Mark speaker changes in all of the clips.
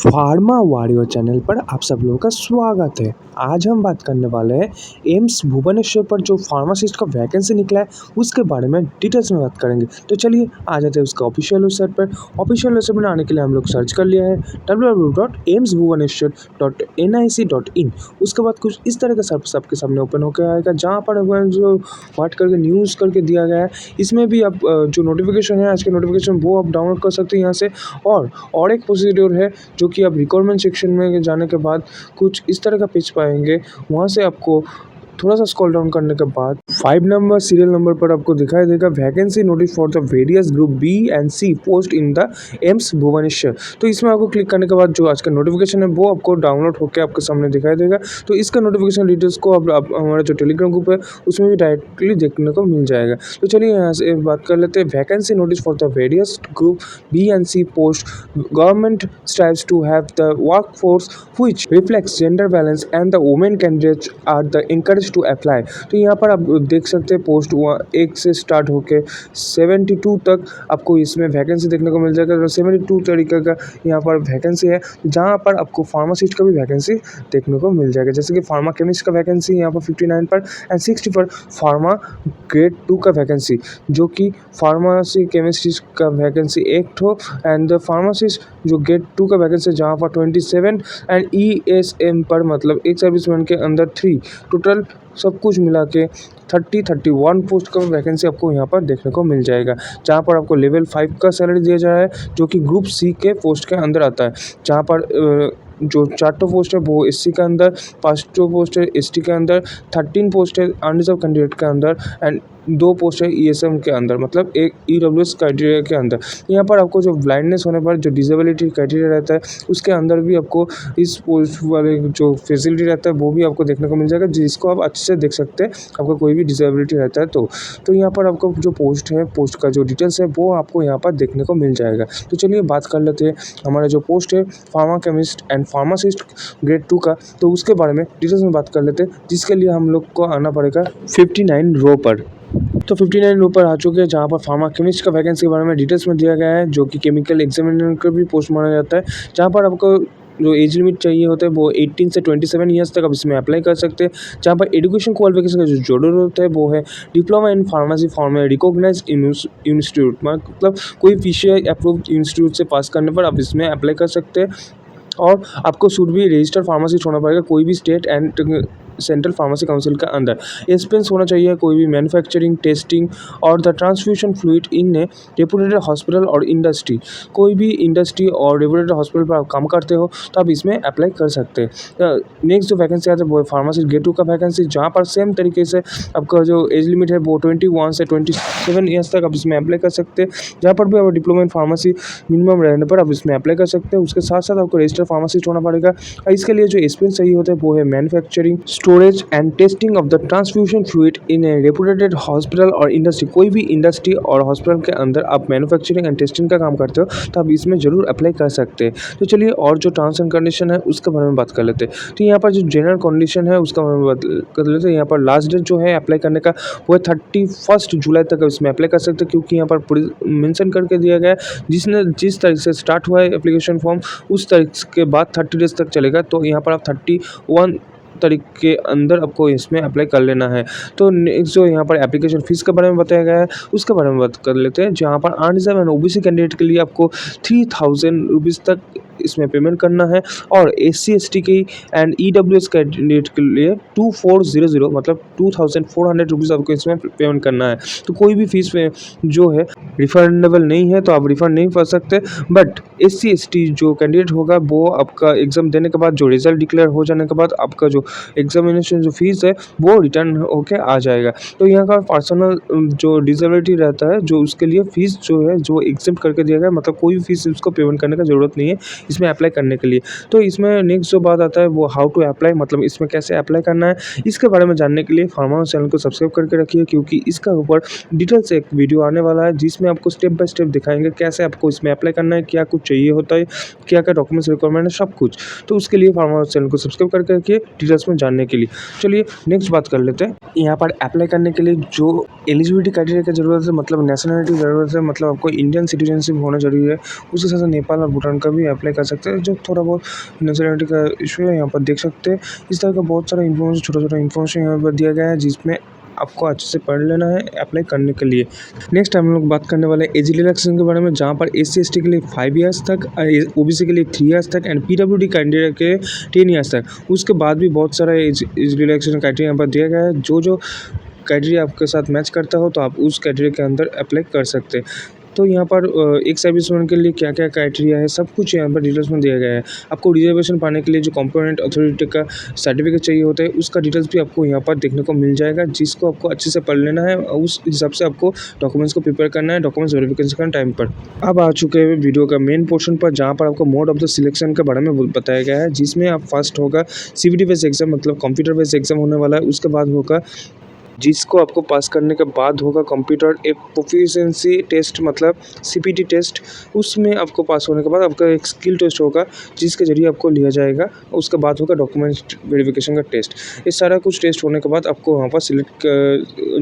Speaker 1: Pharma warrior channel पर आप सब लोगों का स्वागत है। आज हम बात करने वाले हैं एम्स भुवनेश्वर पर जो फार्मासिस्ट का वैकेंसी निकला है उसके बारे में डिटेल्स में बात करेंगे। तो चलिए आ जाते हैं उसका ऑफिशियल वेबसाइट पर। ऑफिशियल वेबसाइट पर आने के लिए हम लोग सर्च कर लिया है www.aimsbhubaneswar.nic.in। उसके बाद कुछ इस तरह का सर्विस आपके सामने ओपन होकर आएगा जहाँ पर जो वाट करके न्यूज़ करके दिया गया है। इसमें भी आप जो नोटिफिकेशन है आज के नोटिफिकेशन वो आप डाउनलोड कर सकते हैं यहाँ से। और एक प्रोसीड्योर है जो कि आप रिक्वायरमेंट सेक्शन में जाने के बाद कुछ इस तरह का पेज पाएंगे। वहाँ से आपको थोड़ा सा स्क्रॉल डाउन करने के बाद 5 नंबर सीरियल नंबर पर आपको दिखाई देगा vacancy notice for the various group B and C post in the AIIMS Bhubaneswar. तो इसमें आपको क्लिक करने के बाद जो आज का नोटिफिकेशन है वो आपको डाउनलोड होकर आपके सामने दिखाई देगा। तो इसका नोटिफिकेशन डिटेल्स को आप हमारा जो टेलीग्राम ग्रुप है उसमें भी डायरेक्टली देखने को मिल जाएगा। तो चलिए यहाँ से बात कर लेते हैं vacancy notice for the various group B and C post. Government strives to have the workforce which reflects gender balance and the women candidates are the encouraged to apply। तो यहाँ पर आप देख सकते हैं पोस्ट 1 से स्टार्ट होके 72 तक आपको इसमें वैकेंसी देखने को मिल जाएगा। तो 72 तरीके का यहाँ पर वैकेंसी है जहाँ पर आपको फार्मासिस्ट का भी वैकेंसी देखने को मिल जाएगा। जैसे कि फार्मा केमिस्ट का वैकेंसी यहाँ पर 59 पर एंड 60 पर फार्मा ग्रेड 2 का वैकेंसी जो कि फार्मेसी केमिस्ट्री का वैकेंसी 1 हो एंड फार्मासिस्ट जो ग्रेड 2 का वैकेंसी जहाँ पर 27 एंड ESM पर मतलब एक सर्विसमैन के अंदर 3 टोटल सब कुछ मिला के 31 पोस्ट का वैकेंसी आपको यहाँ पर देखने को मिल जाएगा। जहाँ पर आपको लेवल 5 का सैलरी दिया जा रहा है जो कि ग्रुप सी के पोस्ट के अंदर आता है। जहाँ पर जो 4 पोस्ट है वो SC के अंदर, 5 पोस्ट है ST के अंदर, 13 पोस्ट है अनरिजर्व कैंडिडेट के अंदर एंड 2 पोस्ट है ESM के अंदर मतलब एक EWS क्राइटेरिया के अंदर। यहाँ पर आपको जो ब्लाइंडनेस होने पर जो डिसेबिलिटी क्राइटेरिया रहता है उसके अंदर भी आपको इस पोस्ट वाले जो फैसिलिटी रहता है वो भी आपको देखने को मिल जाएगा जिसको आप अच्छे से देख सकते हैं आपको कोई भी डिसेबिलिटी रहता है तो यहाँ पर आपको जो पोस्ट है पोस्ट का जो डिटेल्स है वो आपको यहाँ पर देखने को मिल जाएगा। तो चलिए बात कर लेते हैं हमारा जो पोस्ट है pharma chemist and pharmacist grade 2 का। तो उसके बारे में डिटेल्स में बात कर लेते हैं जिसके लिए हम लोग को आना पड़ेगा 59 रो पर। तो 59 रो पर आ चुके हैं जहाँ पर फार्मा केमिस्ट का वैकेंसी के बारे में डिटेल्स में दिया गया है जो कि केमिकल एग्जामिनर का भी पोस्ट माना जाता है। जहाँ पर आपको जो एज लिमिट चाहिए होता है वो 18 से 27 ईयर्स तक आप इसमें अप्लाई कर सकते हैं। जहाँ पर एजुकेशन क्वालिफिकेशन का जो जोड़र होता है वो है डिप्लोमा इन फार्मेसी फॉर्म में रिकॉग्नाइज इंस्टीट्यूट मतलब कोई PCI अप्रूव्ड इंस्टीट्यूट से पास करने पर आप इसमें अप्लाई कर सकते हैं। और आपको शुड भी रजिस्टर्ड फार्मासिस्ट होना पड़ेगा कोई भी state and central pharmacy council का अंदर। एक्सपीरियंस होना चाहिए कोई भी मैन्युफैक्चरिंग टेस्टिंग और the transfusion fluid in A reputed hospital और इंडस्ट्री। कोई भी इंडस्ट्री और रेपुटेड हॉस्पिटल पर आप काम करते हो तो आप इसमें अप्लाई कर सकते हैं। नेक्स्ट जो वैकेंसी आता है वो है फार्मासिस्ट ग्रेड 2 का वैकेंसी जहाँ पर सेम तरीके से आपका जो एज लिमिट है वो 21 से 27 ईयर्स तक आप इसमें अप्लाई कर सकते हैं। जहाँ पर भी आप डिप्लोमा इन फार्मेसी मिनिमम रहने पर आप इसमें अप्लाई कर सकते हैं। उसके साथ साथ आपको रजिस्टर्ड फार्मासिस्ट होना पड़ेगा और इसके लिए जो एक्सपीरियंस चाहिए होता है वो है manufacturing storage and testing of the transfusion fluid in A reputed hospital और इंडस्ट्री। कोई भी इंडस्ट्री और हॉस्पिटल के अंदर आप मैन्युफैक्चरिंग एंड टेस्टिंग का काम करते हो तो आप इसमें जरूर अप्लाई कर सकते हैं। तो चलिए और जो टर्म्स एंड कंडीशन है उसके बारे में बात कर लेते हैं। तो यहाँ पर जो जनरल कंडीशन है उसका बारे में बात कर लेते हैं। यहाँ पर लास्ट डेट जो है अप्लाई करने का वो है 31 जुलाई तक आप इसमें अप्लाई कर सकते हैं क्योंकि यहाँ पर मेंशन करके दिया गया है जिस तारीख से स्टार्ट हुआ है एप्लीकेशन फॉर्म उस तारीख के बाद 30 डेज तक चलेगा। तो यहाँ पर आप 31 तारीख के अंदर आपको इसमें अप्लाई कर लेना है। तो नेक्स्ट जो यहाँ पर एप्लीकेशन फीस के बारे में बताया गया है उसके बारे में बात कर लेते हैं। जहाँ पर अनरिजर्व एंड OBC कैंडिडेट के लिए आपको 3000 रुपीज़ तक इसमें पेमेंट करना है और SC ST की एंड EWS कैंडिडेट के लिए 2400 मतलब 2400 रुपीज़ आपको इसमें पेमेंट करना है। तो कोई भी फीस में जो है रिफंडेबल नहीं है तो आप रिफंड नहीं कर सकते। बट SC ST जो कैंडिडेट होगा वो आपका एग्ज़ाम देने के बाद जो रिजल्ट डिक्लेयर हो जाने के बाद आपका जो एग्जामिनेशन जो फीस है वो रिटर्न होके आ जाएगा। तो यहाँ का पर्सनल जो डिसेबिलिटी रहता है जो उसके लिए फ़ीस जो है जो एग्जेम्प्ट करके दिया गया मतलब कोई भी फीस उसको पेमेंट करने का ज़रूरत नहीं है इसमें अप्लाई करने के लिए। तो इसमें नेक्स्ट जो बात आता है वो हाउ टू अप्लाई मतलब इसमें कैसे अप्लाई करना है इसके बारे में जानने के लिए फार्मा चैनल को सब्सक्राइब करके रखिए क्योंकि इसका ऊपर डिटेल से एक वीडियो आने वाला है जिसमें आपको स्टेप बाय स्टेप दिखाएंगे कैसे आपको इसमें अप्लाई करना है, क्या कुछ चाहिए होता है, क्या क्या डॉक्यूमेंट्स रिक्वायरमेंट है, सब कुछ। तो उसके लिए फार्मा चैनल को सब्सक्राइब करके रखिए डिटेल्स में जानने के लिए। चलिए नेक्स्ट बात कर लेते हैं। यहाँ पर अप्लाई करने के लिए जो एलिजिबिलिटी क्राइटेरिया की ज़रूरत है मतलब नेशनलिटी ज़रूरत है मतलब आपको इंडियन सिटीजनशिप होना जरूरी है। उसके साथ नेपाल और भूटान का भी अप्लाई अप्लाई कर सकते हैं। जो थोड़ा बहुत नेशनलिटी का इशू है यहाँ पर देख सकते हैं। इस तरह का बहुत सारा इन्फॉर्मेशन, छोटा-छोटा इन्फॉर्मेशन यहाँ पर दिया गया है, जिसमें आपको अच्छे से पढ़ लेना है अप्लाई करने के लिए। नेक्स्ट हम लोग बात करने वाले हैं एज रिलैक्सेशन के बारे में, जहाँ पर SC/ST के लिए 5 ईयर्स तक, OBC के लिए 3 ईयर्स तक एंड PWD कैंडिडेट के 10 ईयर्स तक। उसके बाद भी बहुत सारा एज रिलैक्सेशन क्राइटेरिया यहाँ पर दिया गया है। जो क्राइटेरिया आपके साथ मैच करता हो तो आप उस क्राइटेरिया के अंदर अप्लाई कर सकते हैं। तो यहाँ पर एक सर्विसमैन के लिए क्या-क्या क्राइटेरिया है, सब कुछ यहाँ पर डिटेल्स में दिया गया है। आपको रिजर्वेशन पाने के लिए जो कंपोनेंट अथॉरिटी का सर्टिफिकेट चाहिए होता है, उसका डिटेल्स भी आपको यहाँ पर देखने को मिल जाएगा, जिसको आपको अच्छे से पढ़ लेना है और उस हिसाब से आपको डॉक्यूमेंट्स को प्रिपेयर करना है डॉक्यूमेंट्स वेरिफिकेशन के टाइम पर। अब आ चुके हैं वीडियो का मेन पोर्शन पर, जहाँ पर आपको मोड ऑफ द सिलेक्शन के बारे में बताया गया है, जिसमें आप फर्स्ट होगा CBT बेस्ड एग्जाम, मतलब कंप्यूटर बेस्ड एग्जाम होने वाला है। उसके बाद होगा, जिसको आपको पास करने के बाद होगा कंप्यूटर एक प्रोफिशिएंसी टेस्ट, मतलब CPT टेस्ट। उसमें आपको पास होने के बाद आपका एक स्किल टेस्ट होगा, जिसके ज़रिए आपको लिया जाएगा। उसके बाद होगा डॉक्यूमेंट वेरिफिकेशन का टेस्ट। ये सारा कुछ टेस्ट होने के बाद आपको वहाँ पर सिलेक्ट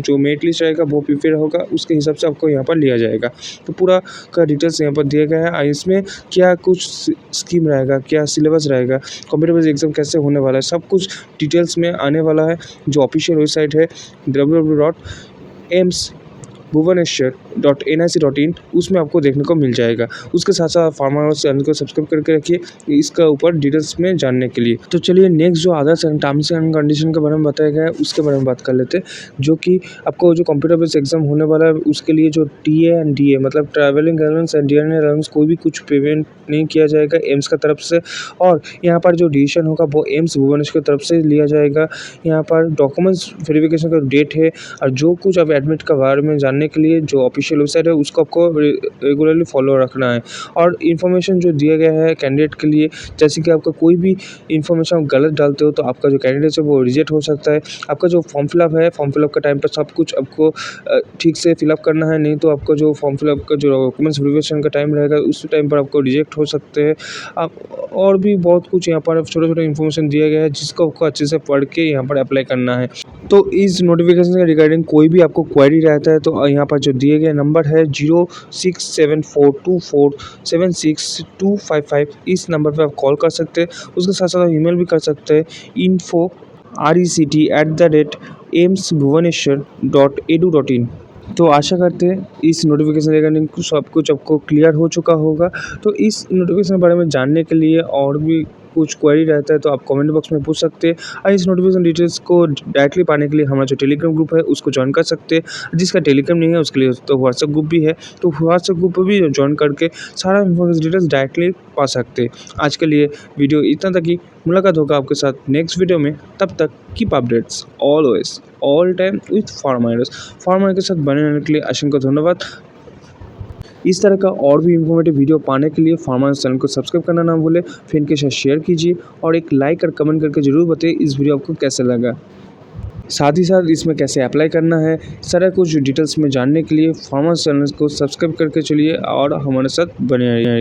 Speaker 1: जो मेरिट लिस्ट रहेगा वो प्रिपेयर होगा, उसके हिसाब से आपको यहाँ पर लिया जाएगा। तो पूरा का डिटेल्स यहाँ पर दिया गया है। इसमें क्या कुछ स्कीम रहेगा, क्या सिलेबस रहेगा, कंप्यूटर बेस्ड एग्जाम कैसे होने वाला है, सब कुछ डिटेल्स में आने वाला है। जो ऑफिशियल वेबसाइट है www.aimsbhubaneswar.nic.in, उसमें आपको देखने को मिल जाएगा। उसके साथ साथ फार्मा चैनल को सब्सक्राइब करके रखिए इसका ऊपर डिटेल्स में जानने के लिए। तो चलिए नेक्स्ट जो others and terms and condition के बारे में बताया गया है, उसके बारे में बात कर लेते हैं। जो कि आपको जो कंप्यूटर बेस्ड एग्जाम होने वाला है, उसके लिए जो TA एंड DA, मतलब travelling allowance and dinner allowance, कोई भी कुछ पेमेंट नहीं किया जाएगा एम्स का तरफ से। और यहाँ पर जो डिसीजन होगा वो एम्स भुवनेश्वर की तरफ से लिया जाएगा। यहाँ पर डॉक्यूमेंट्स वेरिफिकेशन का डेट है, और जो कुछ आप एडमिट के बारे में जानने के लिए जो ऑफिशियल वेबसाइट है, उसको आपको रेगुलरली फॉलो रखना है। और इन्फॉर्मेशन जो दिया गया है कैंडिडेट के लिए, जैसे कि आपका कोई भी इन्फॉर्मेशन आप गलत डालते हो तो आपका जो कैंडिडेट है वो रिजेक्ट हो सकता है। आपका जो फॉर्म फिलअप है, फॉर्म फिलअप का टाइम पर सब कुछ आपको ठीक से फिलअप करना है, नहीं तो आपका जो फॉर्म फिलअप का जो डॉक्यूमेंट्स वेरिफिकेशन का टाइम रहेगा, उस टाइम पर आपको रिजेक्ट हो सकते हैं। आप और भी बहुत कुछ यहाँ पर छोटा-छोटा इन्फॉर्मेशन दिया गया है, जिसको आपको अच्छे से पढ़ के यहाँ पर अप्लाई करना है। तो इस नोटिफिकेशन के रिगार्डिंग कोई भी आपको क्वेरी रहता है तो यहाँ पर जो दिए गए नंबर है 067424762555, इस नंबर पर आप कॉल कर सकते हैं। उसके साथ साथ ईमेल भी कर सकते हैं info@aimsbhubaneswar.edu.in। तो आशा करते हैं इस नोटिफिकेशन रिगार्डिंग सब कुछ आपको क्लियर हो चुका होगा। तो इस नोटिफिकेशन के बारे में जानने के लिए और भी कुछ क्वेरी रहता है तो आप कमेंट बॉक्स में पूछ सकते हैं। और इस नोटिफिकेशन डिटेल्स को डायरेक्टली पाने के लिए हमारा जो टेलीग्राम ग्रुप है उसको ज्वाइन कर सकते हैं। जिसका टेलीग्राम नहीं है उसके लिए तो व्हाट्सएप ग्रुप भी है, तो व्हाट्सएप ग्रुप पर भी ज्वाइन करके सारा इन्फॉर्मेशन डिटेल्स डायरेक्टली पा सकते हैं। आज के लिए वीडियो इतना तक ही। मुलाकात होगा आपके साथ नेक्स्ट वीडियो में। तब तक keep updates always all time with pharma के साथ बने रहने के लिए असंख्य धन्यवाद। इस तरह का और भी इन्फॉर्मेटिव वीडियो पाने के लिए फार्मा चैनल को सब्सक्राइब करना ना भूलें, फ्रेंड के साथ शेयर कीजिए और एक लाइक और कमेंट करके ज़रूर बताइए इस वीडियो आपको कैसा लगा। साथ ही साथ इसमें कैसे अप्लाई करना है, सारा कुछ डिटेल्स में जानने के लिए फार्मा चैनल को सब्सक्राइब करके चलिए और हमारे साथ बने रहिए।